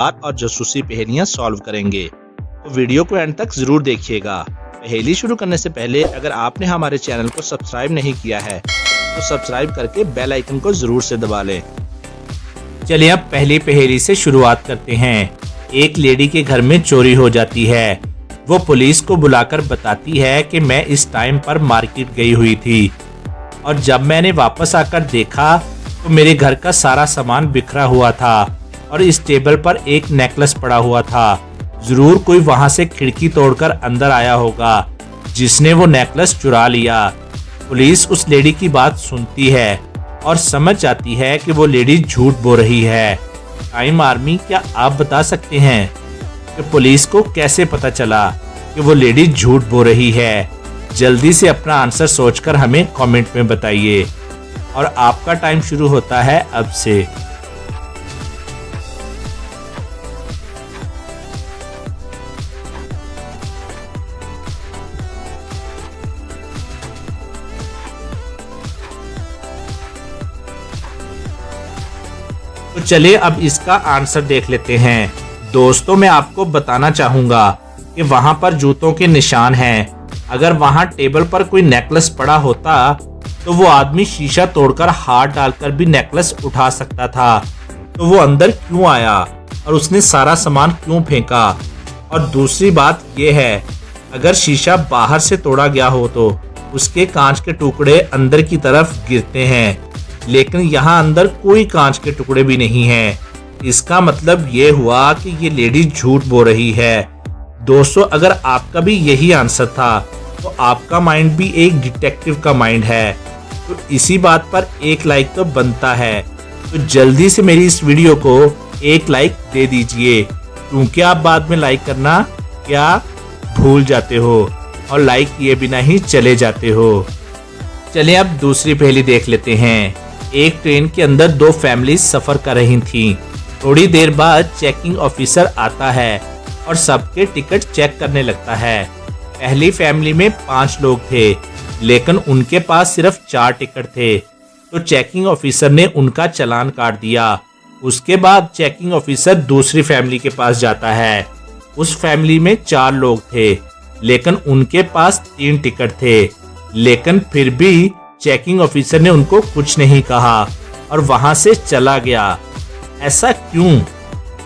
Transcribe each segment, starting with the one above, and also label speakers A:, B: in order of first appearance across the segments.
A: और जासूसी पहेलियां सॉल्व करेंगे। तो वीडियो को एंड तक जरूर देखिएगा। पहेली शुरू करने से पहले अगर आपने हमारे चैनल को सब्सक्राइब नहीं किया है तो सब्सक्राइब करके बेल आइकन को जरूर से दबा लें।
B: चलिए अब पहली पहेली से शुरुआत करते हैं। एक लेडी के घर में चोरी हो जाती है। वो पुलिस को बुलाकर बताती है कि मैं इस टाइम पर मार्केट गई हुई थी और जब मैंने वापस आकर देखा तो मेरे घर का सारा सामान बिखरा हुआ था और इस टेबल पर एक नेकलेस पड़ा हुआ था। जरूर कोई वहां से खिड़की तोड़कर अंदर आया होगा जिसने वो नेकलेस चुरा लिया। पुलिस उस लेडी की बात सुनती है और समझ जाती है कि वो लेडी झूठ बोल रही है। टाइम आर्मी, क्या आप बता सकते हैं कि पुलिस को कैसे पता चला कि वो लेडी झूठ बोल रही है? जल्दी से अपना आंसर सोचकर हमें कमेंट में बताइए और आपका टाइम शुरू होता है अब से। तो चलिए अब इसका आंसर देख लेते हैं। दोस्तों, मैं आपको बताना चाहूंगा कि वहां पर जूतों के निशान हैं। अगर वहां टेबल पर कोई नेकलेस पड़ा होता तो वो आदमी शीशा तोड़कर हाथ डालकर भी नेकलेस उठा सकता था। तो वो अंदर क्यों आया और उसने सारा सामान क्यों फेंका? और दूसरी बात ये है, अगर शीशा बाहर से तोड़ा गया हो तो उसके कांच के टुकड़े अंदर की तरफ गिरते हैं, लेकिन यहाँ अंदर कोई कांच के टुकड़े भी नहीं हैं। इसका मतलब ये हुआ कि ये लेडी झूठ बोल रही है। दोस्तों, अगर आपका भी यही आंसर था तो आपका माइंड भी एक डिटेक्टिव का माइंड है, तो इसी बात पर एक लाइक तो बनता है। तो जल्दी से मेरी इस वीडियो को एक लाइक दे दीजिए, क्योंकि आप बाद में लाइक करना क्या भूल जाते हो और लाइक किए बिना ही चले जाते हो। चलिए अब दूसरी पहेली देख लेते हैं। एक ट्रेन के अंदर दो फैमिली सफर कर रही थीं। थोड़ी देर बाद चेकिंग ऑफिसर आता है और सबके टिकट चेक करने लगता है। पहली फैमिली में 5 लोग थे, लेकिन उनके पास सिर्फ 4 टिकट थे। तो चेकिंग ऑफिसर ने उनका चालान काट दिया। उसके बाद चेकिंग ऑफिसर दूसरी फैमिली के पास जाता है। उस फैमिली में 4 लोग थे, लेकिन उनके पास 3 टिकट थे, लेकिन फिर भी चेकिंग ऑफिसर ने उनको कुछ नहीं कहा और वहां से चला गया। ऐसा क्यों?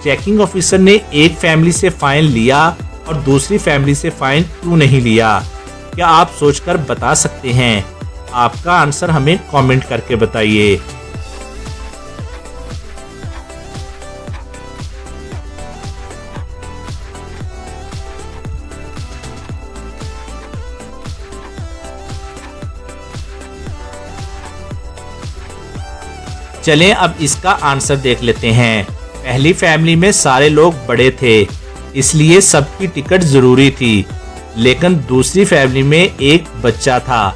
B: चेकिंग ऑफिसर ने एक फैमिली से फाइन लिया और दूसरी फैमिली से फाइन क्यों नहीं लिया? क्या आप सोचकर बता सकते हैं? आपका आंसर हमें कमेंट करके बताइए। चलें अब इसका आंसर देख लेते हैं। पहली फैमिली में सारे लोग बड़े थे, इसलिए सबकी टिकट जरूरी थी, लेकिन दूसरी फैमिली में एक बच्चा था,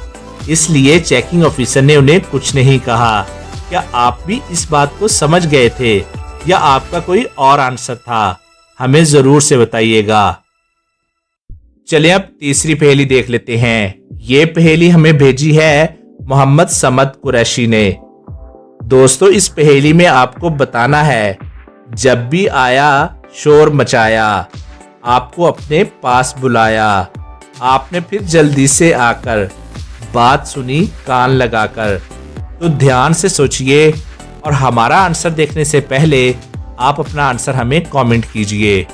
B: इसलिए चेकिंग ऑफिसर ने उन्हें कुछ नहीं कहा। क्या आप भी इस बात को समझ गए थे या आपका कोई और आंसर था? हमें जरूर से बताइएगा। चलिए अब तीसरी पहेली देख लेते हैं। ये पहेली हमें भेजी है मोहम्मद समद कुरैशी ने। दोस्तों, इस पहेली में आपको बताना है, जब भी आया शोर मचाया, आपको अपने पास बुलाया, आपने फिर जल्दी से आकर बात सुनी कान लगाकर। तो ध्यान से सोचिए और हमारा आंसर देखने से पहले आप अपना आंसर हमें कमेंट कीजिए।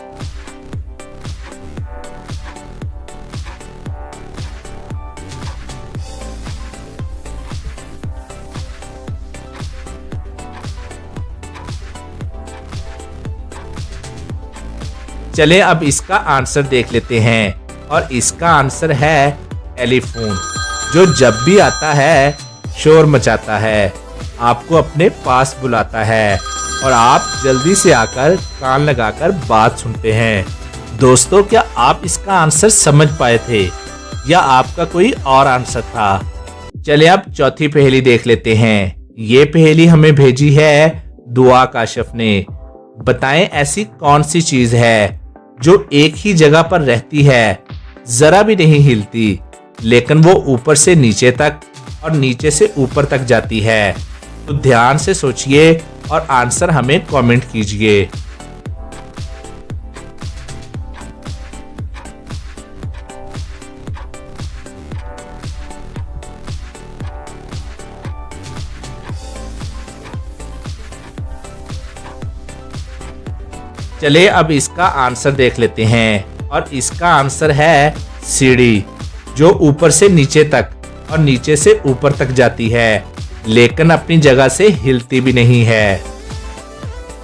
B: चले अब इसका आंसर देख लेते हैं और इसका आंसर है टेलीफोन, जो जब भी आता है शोर मचाता है, आपको अपने पास बुलाता है और आप जल्दी से आकर कान लगाकर बात सुनते हैं। दोस्तों, क्या आप इसका आंसर समझ पाए थे या आपका कोई और आंसर था? चलिए अब चौथी पहेली देख लेते हैं। ये पहेली हमें भेजी है दुआ काशिफ ने। बताएं ऐसी कौन सी चीज है जो एक ही जगह पर रहती है, जरा भी नहीं हिलती, लेकिन वो ऊपर से नीचे तक और नीचे से ऊपर तक जाती है। तो ध्यान से सोचिए और आंसर हमें कमेंट कीजिए। चलिए अब इसका आंसर देख लेते हैं और इसका आंसर है सीढ़ी, जो ऊपर से नीचे तक और नीचे से ऊपर तक जाती है, लेकिन अपनी जगह से हिलती भी नहीं है।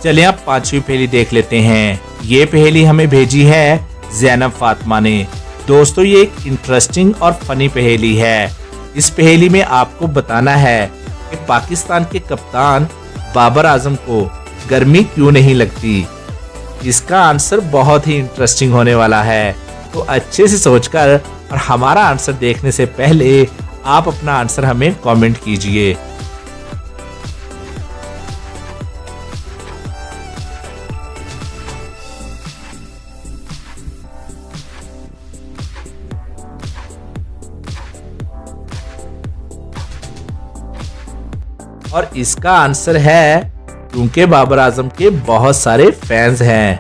B: चलिए अब पांचवी पहेली देख लेते हैं। ये पहेली हमें भेजी है ज़ैनब फातिमा ने। दोस्तों ये एक इंटरेस्टिंग और फनी पहेली है। इस पहेली में आपको बताना है कि पाकिस्तान के कप्तान बाबर आजम को गर्मी क्यों नहीं लगती। इसका आंसर बहुत ही इंटरेस्टिंग होने वाला है, तो अच्छे से सोचकर और हमारा आंसर देखने से पहले आप अपना आंसर हमें कमेंट कीजिए। और इसका आंसर है क्योंकि बाबर आजम के बहुत सारे फैंस हैं।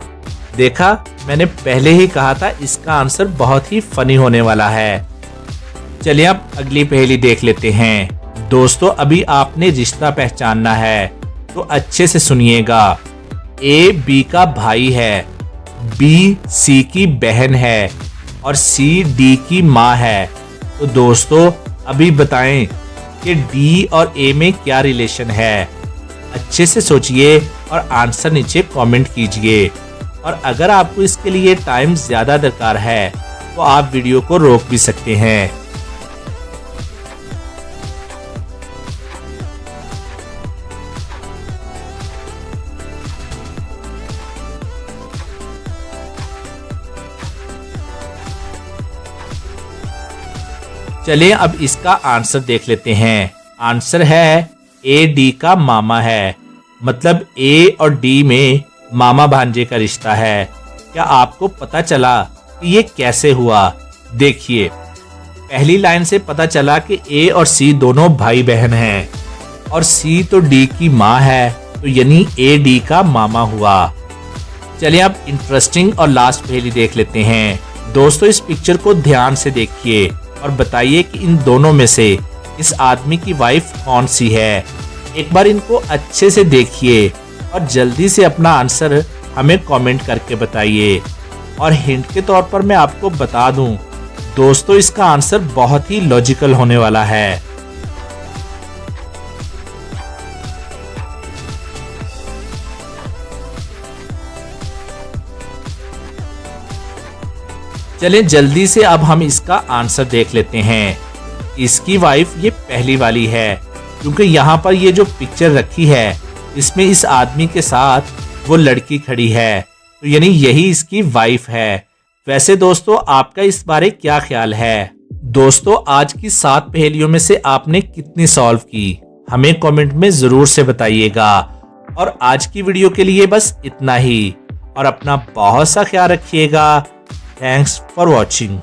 B: देखा, मैंने पहले ही कहा था इसका आंसर बहुत ही फनी होने वाला है। चलिए अब अगली पहेली देख लेते हैं। दोस्तों अभी आपने रिश्ता पहचानना है, तो अच्छे से सुनिएगा। ए बी का भाई है, बी सी की बहन है और सी डी की माँ है। तो दोस्तों अभी बताएं कि डी और ए में क्या रिलेशन है। अच्छे से सोचिए और आंसर नीचे कमेंट कीजिए। और अगर आपको इसके लिए टाइम ज्यादा दरकार है तो आप वीडियो को रोक भी सकते हैं। चलिए अब इसका आंसर देख लेते हैं। आंसर है ए डी का मामा है, मतलब ए और डी में मामा भांजे का रिश्ता है। क्या आपको पता चला कि ये कैसे हुआ? देखिए, पहली लाइन से पता चला कि ए और सी दोनों भाई बहन हैं और सी तो डी की माँ है, तो यानी ए डी का मामा हुआ। चलिए अब इंटरेस्टिंग और लास्ट पहेली देख लेते हैं। दोस्तों इस पिक्चर को ध्यान से देखिए और बताइए कि इन दोनों में से इस आदमी की वाइफ कौन सी है। एक बार इनको अच्छे से देखिए और जल्दी से अपना आंसर हमें कमेंट करके बताइए। और हिंट के तौर पर मैं आपको बता दूं, दोस्तों इसका आंसर बहुत ही लॉजिकल होने वाला है। चलें जल्दी से अब हम इसका आंसर देख लेते हैं। इसकी वाइफ ये पहली वाली है, क्योंकि यहाँ पर ये जो पिक्चर रखी है इसमें इस आदमी के साथ वो लड़की खड़ी है, तो यानी यही इसकी वाइफ है। वैसे दोस्तों आपका इस बारे क्या ख्याल है? दोस्तों आज की 7 पहेलियों में से आपने कितनी सॉल्व की, हमें कमेंट में जरूर से बताइएगा। और आज की वीडियो के लिए बस इतना ही, और अपना बहुत सा ख्याल रखिएगा। Thanks for watching.